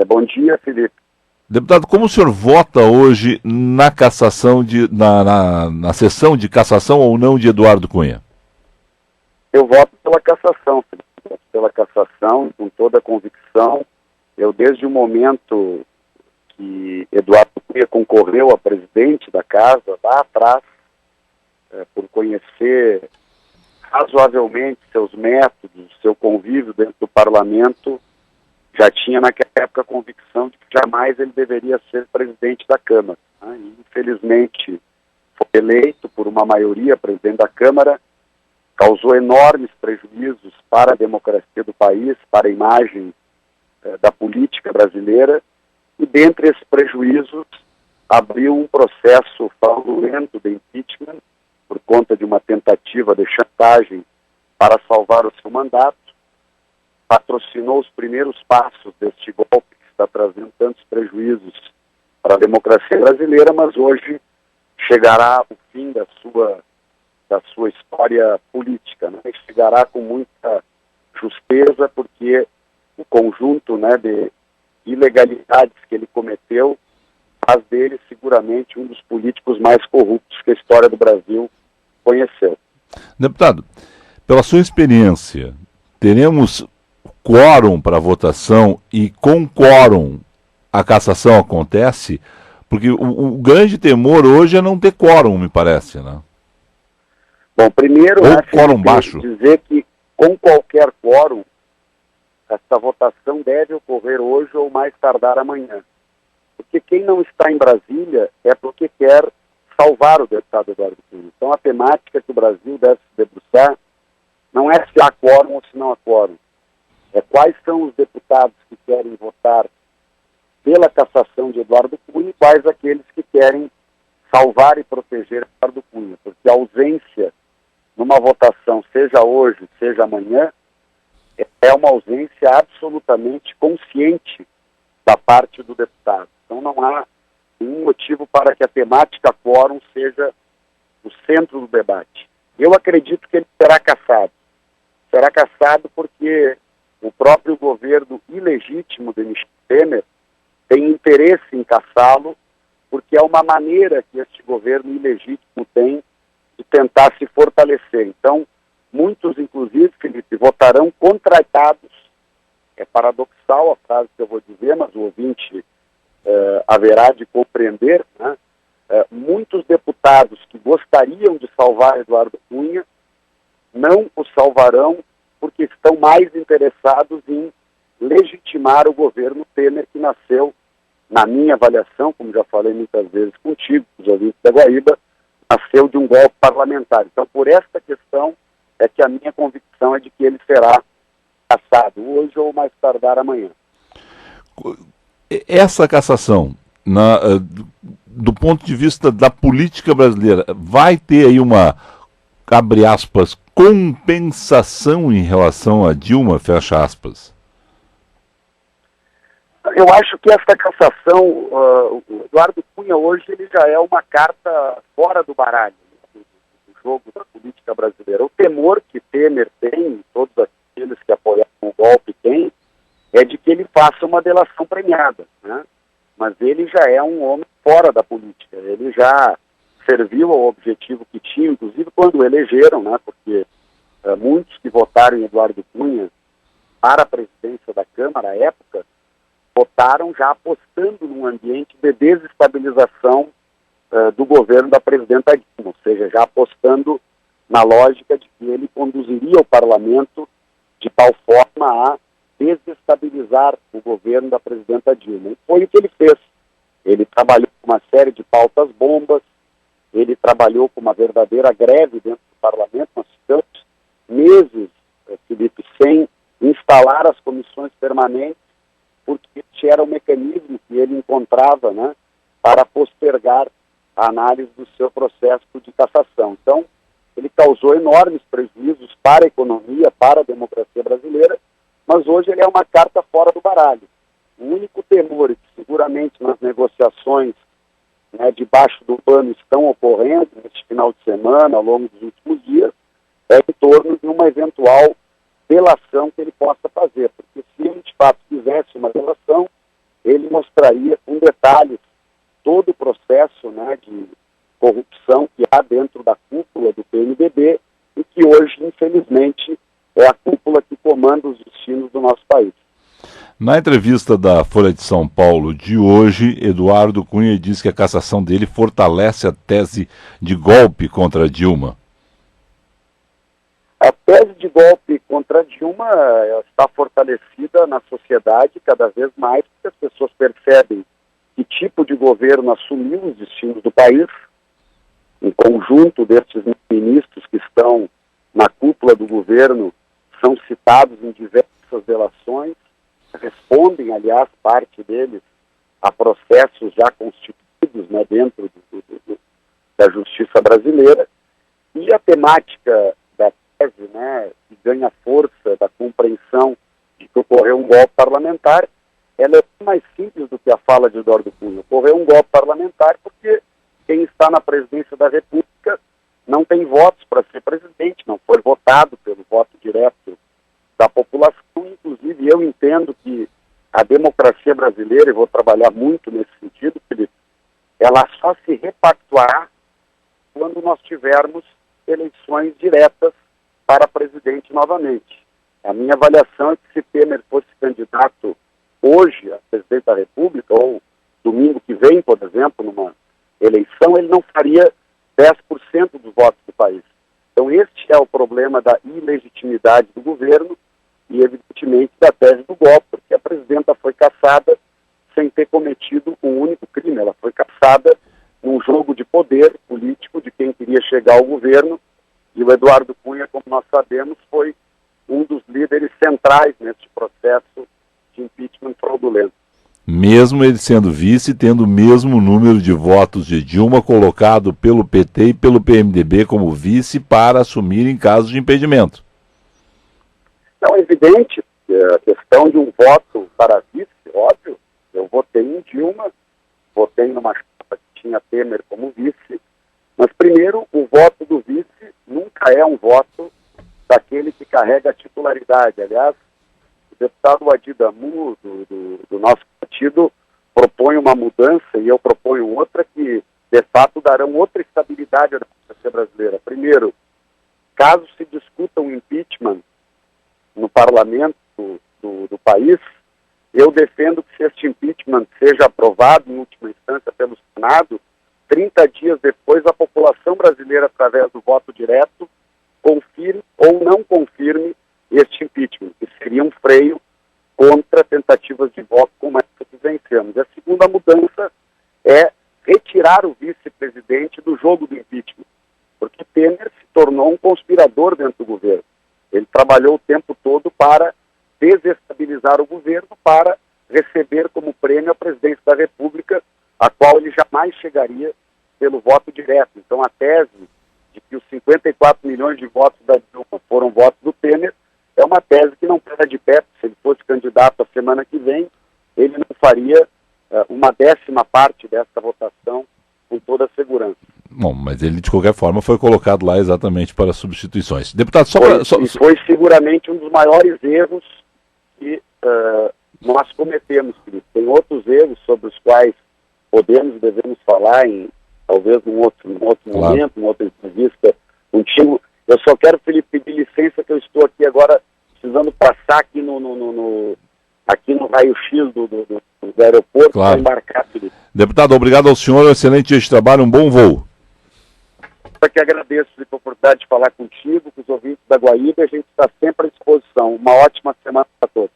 Bom dia, Felipe. Deputado, como o senhor vota hoje na cassação na sessão de cassação ou não de Eduardo Cunha? Eu voto pela cassação, Felipe. Pela cassação, com toda a convicção. Eu, desde o momento que Eduardo Cunha concorreu a presidente da casa, lá atrás, por conhecer razoavelmente seus métodos, seu convívio dentro do parlamento, já tinha naquela época a convicção de que jamais ele deveria ser presidente da Câmara. Né? E, infelizmente, foi eleito por uma maioria presidente da Câmara, causou enormes prejuízos para a democracia do país, para a imagem da política brasileira, e dentre esses prejuízos abriu um processo fraudulento de impeachment por conta de uma tentativa de chantagem para salvar o seu mandato, patrocinou os primeiros passos deste golpe que está trazendo tantos prejuízos para a democracia brasileira, mas hoje chegará o fim da sua história política, né? Chegará com muita justeza, porque o conjunto, né, de ilegalidades que ele cometeu faz dele seguramente um dos políticos mais corruptos que a história do Brasil conheceu. Deputado, pela sua experiência, teremos quórum para votação e com quórum a cassação acontece? Porque o grande temor hoje é não ter quórum, me parece, né? Bom, primeiro, ou quórum baixo. Dizer que com qualquer quórum, essa votação deve ocorrer hoje ou mais tardar amanhã. Porque quem não está em Brasília é porque quer salvar o deputado Eduardo Cunha. Então a temática que o Brasil deve se debruçar não é se há quórum ou se não há quórum. É quais são os deputados que querem votar pela cassação de Eduardo Cunha e quais aqueles que querem salvar e proteger Eduardo Cunha. Porque a ausência numa votação, seja hoje, seja amanhã, é uma ausência absolutamente consciente da parte do deputado. Então não há nenhum motivo para que a temática quórum seja o centro do debate. Eu acredito que ele será cassado. Será cassado porque o próprio governo ilegítimo de Michel Temer tem interesse em cassá-lo, porque é uma maneira que este governo ilegítimo tem de tentar se fortalecer. Então, muitos, inclusive, Felipe, votarão contratados. É paradoxal a frase que eu vou dizer, mas o ouvinte haverá de compreender, né? Muitos deputados que gostariam de salvar Eduardo Cunha não o salvarão porque estão mais interessados em legitimar o governo Temer, que nasceu, na minha avaliação, como já falei muitas vezes contigo, os ouvintes da Guaíba, nasceu de um golpe parlamentar. Então, por esta questão, é que a minha convicção é de que ele será cassado hoje ou mais tardar amanhã. Essa cassação, do ponto de vista da política brasileira, vai ter aí uma, abre aspas, compensação em relação a Dilma, fecha aspas? Eu acho que essa cassação, o Eduardo Cunha hoje, ele já é uma carta fora do baralho, né, do jogo da política brasileira. O temor que Temer tem, e todos aqueles que apoiaram o golpe têm, é de que ele faça uma delação premiada, né? Mas ele já é um homem fora da política, ele já serviu ao objetivo que tinha, inclusive quando o elegeram, né? Porque muitos que votaram em Eduardo Cunha para a presidência da Câmara, à época, votaram já apostando num ambiente de desestabilização do governo da presidenta Dilma, ou seja, já apostando na lógica de que ele conduziria o parlamento de tal forma a desestabilizar o governo da presidenta Dilma. E foi o que ele fez. Ele trabalhou com uma série de pautas bombas, ele trabalhou com uma verdadeira greve dentro do parlamento. Nós ficamos meses, Felipe, sem instalar as comissões permanentes, porque este era o mecanismo que ele encontrava, né, para postergar a análise do seu processo de cassação. Então, ele causou enormes prejuízos para a economia, para a democracia brasileira, mas hoje ele é uma carta fora do baralho. O único temor, que seguramente nas negociações, né, debaixo do pano estão ocorrendo neste final de semana, ao longo dos últimos dias, é em torno de uma eventual delação que ele possa fazer, porque se ele de fato fizesse uma delação, ele mostraria com detalhes todo o processo, né, de corrupção que há dentro da cúpula do PMDB e que hoje, infelizmente, é a cúpula que comanda os destinos do nosso país. Na entrevista da Folha de São Paulo de hoje, Eduardo Cunha diz que a cassação dele fortalece a tese de golpe contra Dilma. A tese de golpe contra Dilma está fortalecida na sociedade cada vez mais, porque as pessoas percebem que tipo de governo assumiu os destinos do país. Um conjunto destes ministros que estão na cúpula do governo são citados em diversas delações, respondem, aliás, parte deles a processos já constituídos, né, dentro da justiça brasileira, e a temática da tese, né, que ganha força da compreensão de que ocorreu um golpe parlamentar, ela é mais simples do que a fala de Eduardo Cunha. Ocorreu um golpe parlamentar porque quem está na presidência da República não tem votos para ser presidente, não foi votado pelo voto direto da população. Inclusive, eu entendo que a democracia brasileira, e vou trabalhar muito nesse sentido, Felipe, ela só se repactuará quando nós tivermos eleições diretas para presidente novamente. A minha avaliação é que se Temer fosse candidato hoje a presidente da República, ou domingo que vem, por exemplo, numa eleição, ele não faria 10% dos votos do país. Então, este é o problema da ilegitimidade do governo e, evidentemente, da tese do golpe, porque a presidenta foi cassada sem ter cometido um único crime. Ela foi cassada num jogo de poder político de quem queria chegar ao governo, e o Eduardo Cunha, como nós sabemos, foi um dos líderes centrais neste processo de impeachment fraudulento. Mesmo ele sendo vice, tendo o mesmo número de votos de Dilma, colocado pelo PT e pelo PMDB como vice para assumir em caso de impedimento. Não, é evidente a questão de um voto para vice, óbvio. Eu votei em Dilma, votei numa chapa que tinha Temer como vice, mas primeiro, o voto do vice nunca é um voto daquele que carrega a titularidade. Aliás, o deputado Adi Damu, do nosso partido, propõe uma mudança e eu proponho outra que, de fato, darão outra estabilidade à democracia brasileira. Primeiro, caso se discuta um impeachment no parlamento do país, eu defendo que se este impeachment seja aprovado em última instância pelo Senado, 30 dias depois a população brasileira, através do voto direto, confirme ou não confirme este impeachment, que seria um freio contra tentativas de voto como essa que vencemos. A segunda mudança é retirar o vice-presidente do jogo do impeachment, porque Temer se tornou um conspirador dentro do governo. Ele trabalhou o tempo todo para desestabilizar o governo, para receber como prêmio a presidência da República, a qual ele jamais chegaria pelo voto direto. Então a tese de que os 54 milhões de votos da Dilma foram votos do Temer é uma tese que não pega de pé. Se ele fosse candidato a semana que vem, ele não faria uma 10ª parte dessa votação com toda a segurança. Bom, mas ele, de qualquer forma, foi colocado lá exatamente para substituições. Deputado, foi seguramente um dos maiores erros que nós cometemos, Felipe. Tem outros erros sobre os quais podemos e devemos falar talvez num outro claro. Momento, numa outra entrevista contigo. Eu só quero, Felipe, pedir licença que eu estou aqui agora precisando passar aqui no raio-x do aeroporto claro. Para embarcar, Felipe. Deputado, obrigado ao senhor, um excelente dia de trabalho, um bom voo. Eu que agradeço a oportunidade de falar contigo, com os ouvintes da Guaíba, a gente está sempre à disposição. Uma ótima semana para todos.